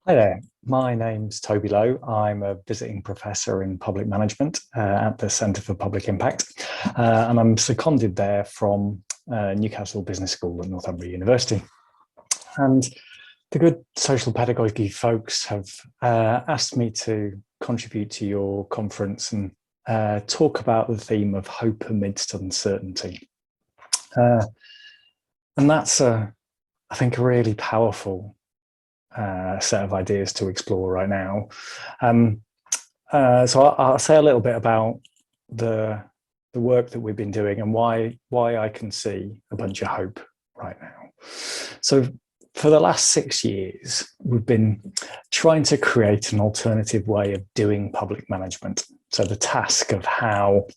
Hi there, my name's Toby Lowe. I'm a visiting professor in public management at the Centre for Public Impact, and I'm seconded there from Newcastle Business School at Northumbria University. And the good social pedagogy folks have asked me to contribute to your conference and talk about the theme of hope amidst uncertainty. And that's, I think, a really powerful set of ideas to explore right now. So I'll say a little bit about the work that we've been doing and why I can see a bunch of hope right now. So for the last 6 years, we've been trying to create an alternative way of doing public management. So the task of how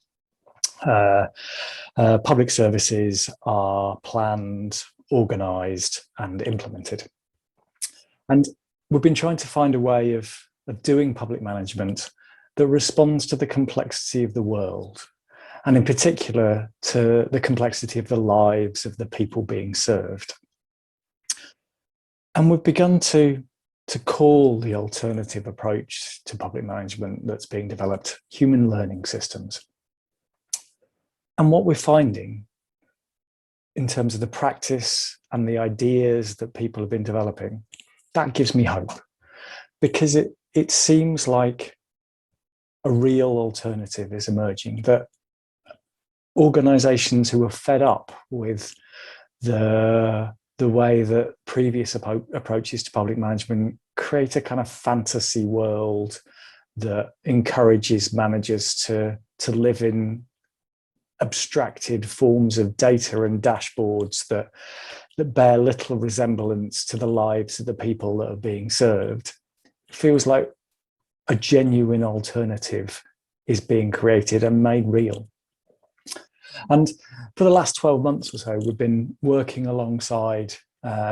public services are planned, organised and implemented. And we've been trying to find a way of doing public management that responds to the complexity of the world, and in particular to the complexity of the lives of the people being served. And we've begun to call the alternative approach to public management that's being developed human learning systems. And what we're finding in terms of the practice and the ideas that people have been developing, that gives me hope, because it seems like a real alternative is emerging, that organizations who are fed up with the way that previous approaches to public management create a kind of fantasy world that encourages managers to live in abstracted forms of data and dashboards that bear little resemblance to the lives of the people that are being served. It feels like a genuine alternative is being created and made real. And for the last 12 months or so, we've been working alongside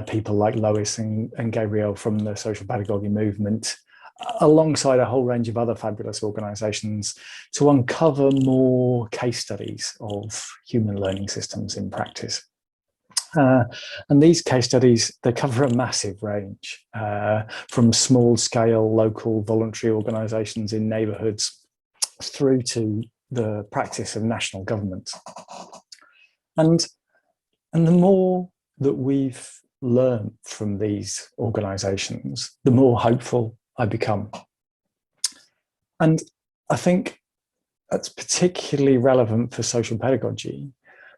people like Lois and Gabrielle from the social pedagogy movement, alongside a whole range of other fabulous organisations, to uncover more case studies of human learning systems in practice. And these case studies, they cover a massive range, from small-scale local voluntary organisations in neighbourhoods through to the practice of national government. And the more that we've learned from these organisations, the more hopeful I become. And I think that's particularly relevant for social pedagogy,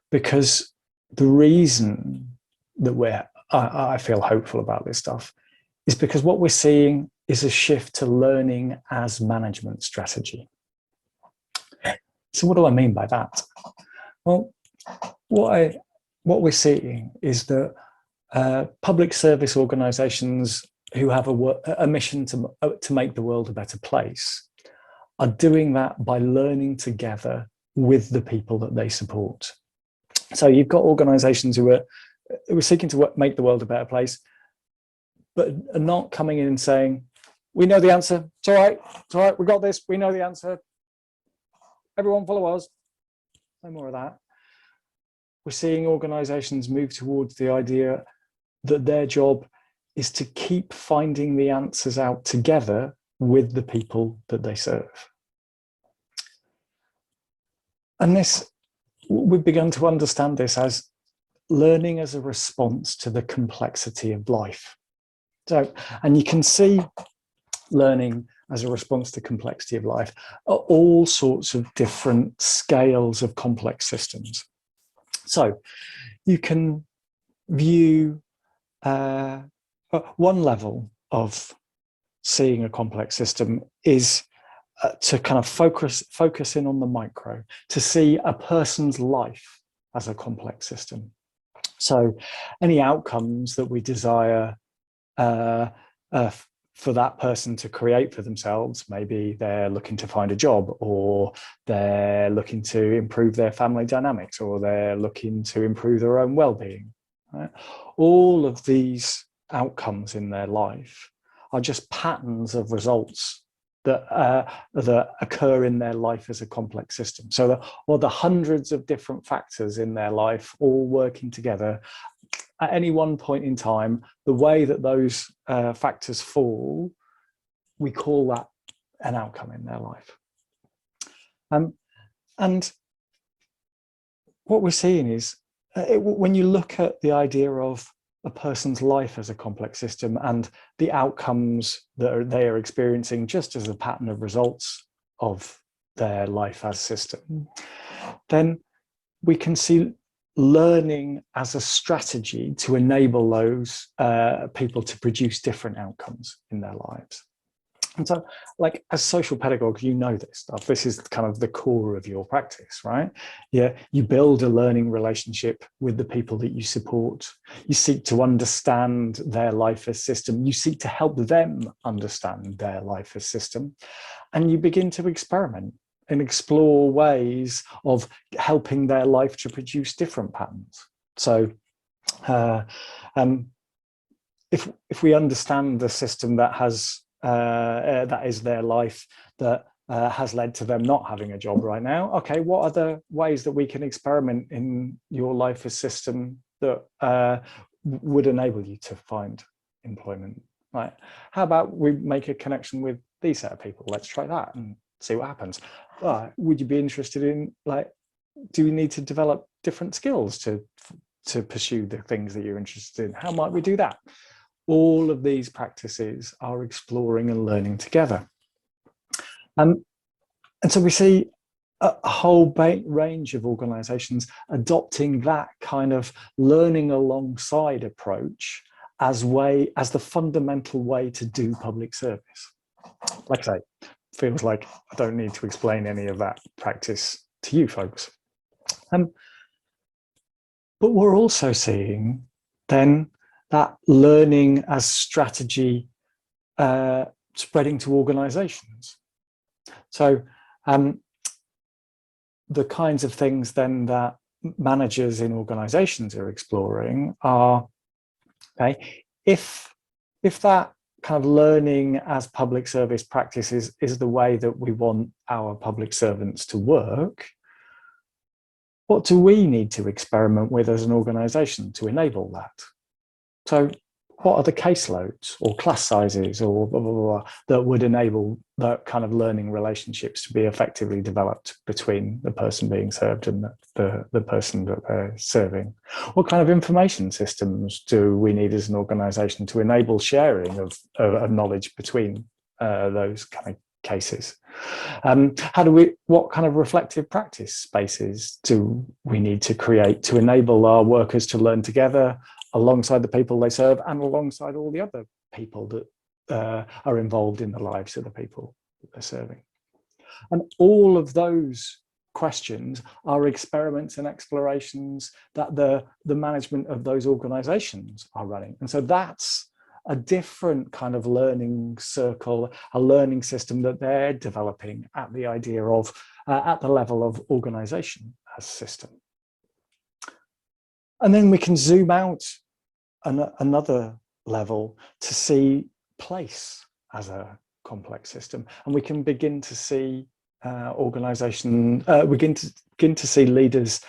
because the reason that I feel hopeful about this stuff is because what we're seeing is a shift to learning as management strategy. So what do I mean by that? Well, what we're seeing is that public service organisations who have a mission to make the world a better place are doing that by learning together with the people that they support. So you've got organisations who are seeking to make the world a better place, but are not coming in and saying, we know the answer, it's all right, we got this, we know the answer, everyone follow us. No more of that. We're seeing organisations move towards the idea that their job is to keep finding the answers out together with the people that they serve. And this, we've begun to understand this as learning as a response to the complexity of life. So, and you can see learning as a response to complexity of life are all sorts of different scales of complex systems. So you can view one level of seeing a complex system is to kind of focus in on the micro, to see a person's life as a complex system. So any outcomes that we desire for that person to create for themselves, maybe they're looking to find a job, or they're looking to improve their family dynamics, or they're looking to improve their own well-being. Right? All of these outcomes in their life are just patterns of results that occur in their life as a complex system. So the hundreds of different factors in their life all working together at any one point in time, the way that those factors fall, we call that an outcome in their life. And what we're seeing is, when you look at the idea of a person's life as a complex system and the outcomes that they are experiencing just as a pattern of results of their life as system, then we can see learning as a strategy to enable those people to produce different outcomes in their lives. And so, like, as social pedagogues, you know this stuff. This is kind of the core of your practice, right? Yeah, you build a learning relationship with the people that you support. You seek to understand their life as system. You seek to help them understand their life as system. And you begin to experiment and explore ways of helping their life to produce different patterns. So if we understand the system that has that is their life, that has led to them not having a job right now, okay, what are the ways that we can experiment in your life as system that would enable you to find employment? Right? How about we make a connection with these set of people? Let's try that and see what happens. Would you be interested in, like, do we need to develop different skills to pursue the things that you're interested in? How might we do that? All of these practices are exploring and learning together. And so we see a whole range of organizations adopting that kind of learning alongside approach as the fundamental way to do public service. Like I say, feels like I don't need to explain any of that practice to you folks. But we're also seeing then that learning as strategy spreading to organizations. So the kinds of things then that managers in organizations are exploring are, okay, if that kind of learning as public service practices is the way that we want our public servants to work, what do we need to experiment with as an organization to enable that? So what are the caseloads or class sizes or blah, blah, blah, that would enable that kind of learning relationships to be effectively developed between the person being served and the person that they're serving? What kind of information systems do we need as an organization to enable sharing of knowledge between those kind of cases? What kind of reflective practice spaces do we need to create to enable our workers to learn together alongside the people they serve and alongside all the other people that are involved in the lives of the people that they're serving? And all of those questions are experiments and explorations that the management of those organizations are running. And so that's a different kind of learning circle, a learning system that they're developing at the idea of, at the level of organization as system. And then we can zoom out another level to see place as a complex system, and we can begin to see begin to see leaders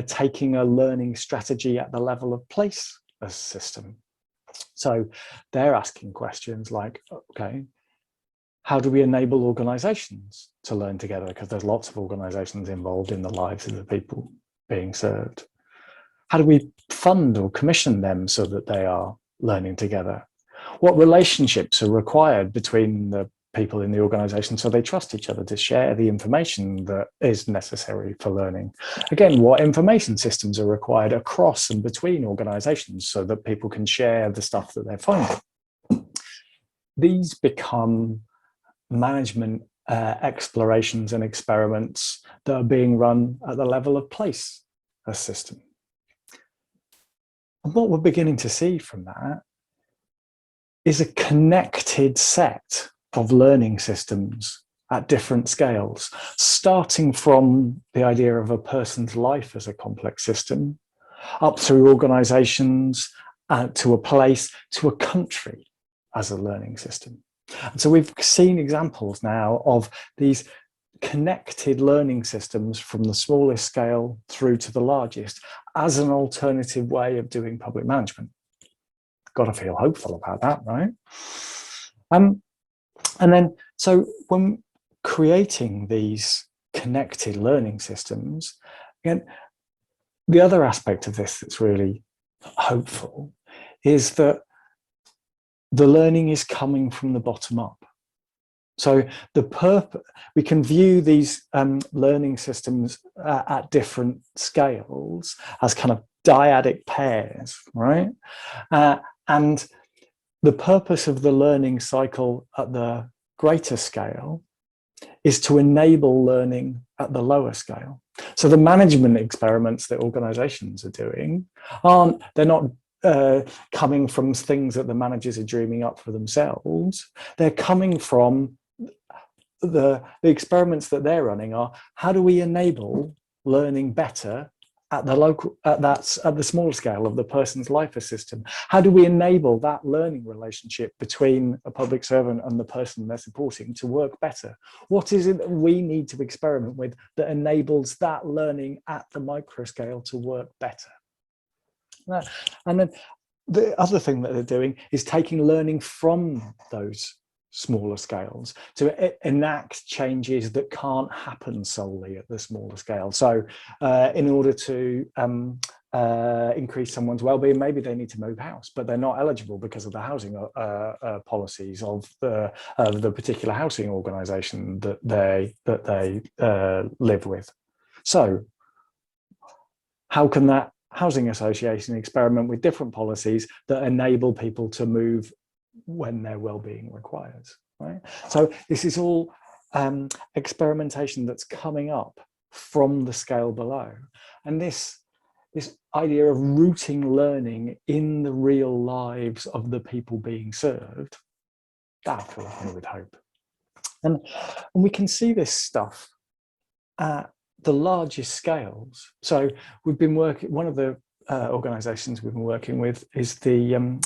taking a learning strategy at the level of place as system. So they're asking questions like, okay, how do we enable organizations to learn together? Because there's lots of organizations involved in the lives of the people being served. How do we fund or commission them so that they are learning together? What relationships are required between the people in the organization so they trust each other to share the information that is necessary for learning? Again, what information systems are required across and between organizations so that people can share the stuff that they're finding? These become management explorations and experiments that are being run at the level of place as system. And what we're beginning to see from that is a connected set of learning systems at different scales, starting from the idea of a person's life as a complex system, up through organizations, to a place, to a country as a learning system. And so we've seen examples now of these connected learning systems from the smallest scale through to the largest as an alternative way of doing public management. Got to feel hopeful about that, right? And then, so when creating these connected learning systems, again, the other aspect of this that's really hopeful is that the learning is coming from the bottom up. So we can view these learning systems at different scales as kind of dyadic pairs, right? And the purpose of the learning cycle at the greater scale is to enable learning at the lower scale. So the management experiments that organizations are doing they're not coming from things that the managers are dreaming up for themselves. They're coming from the experiments that they're running are, how do we enable learning better at the small scale of the person's life system? How do we enable that learning relationship between a public servant and the person they're supporting to work better? What is it that we need to experiment with that enables that learning at the micro scale to work better? And then the other thing that they're doing is taking learning from those smaller scales to enact changes that can't happen solely at the smaller scale. So in order to increase someone's well-being, maybe they need to move house, but they're not eligible because of the housing policies of the particular housing organisation that they live with. So how can that housing association experiment with different policies that enable people to move when their well-being requires, right? So this is all experimentation that's coming up from the scale below. And this idea of rooting learning in the real lives of the people being served, that fills me with hope. And we can see this stuff at the largest scales. So we've been working, one of the organisations we've been working with is the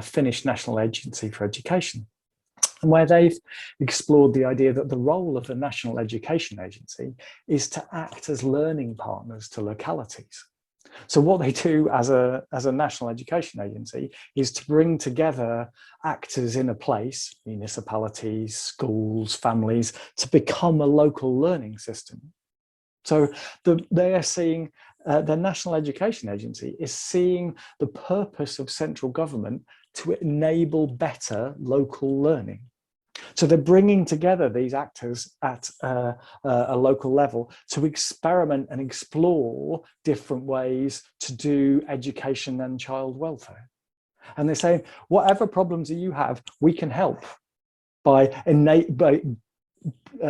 Finnish National Agency for Education, and where they've explored the idea that the role of the National Education Agency is to act as learning partners to localities. So what they do as a national education agency is to bring together actors in a place, municipalities, schools, families, to become a local learning system. So they are seeing, the National Education Agency is seeing the purpose of central government to enable better local learning. So they're bringing together these actors at a local level to experiment and explore different ways to do education and child welfare. And they're saying, whatever problems that you have, we can help by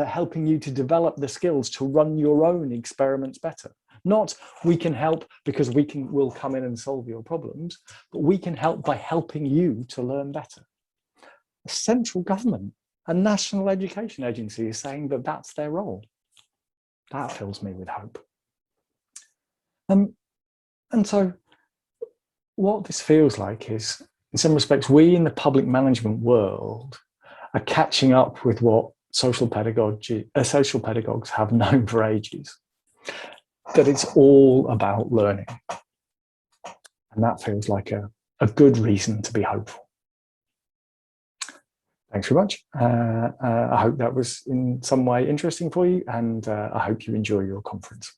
helping you to develop the skills to run your own experiments better. Not we can help because we'll come in and solve your problems, but we can help by helping you to learn better. The central government, a national education agency, is saying that that's their role. That fills me with hope. And so what this feels like is, in some respects, we in the public management world are catching up with what social pedagogues have known for ages, that it's all about learning. And that feels like a good reason to be hopeful. Thanks very much. I hope that was in some way interesting for you, and I hope you enjoy your conference.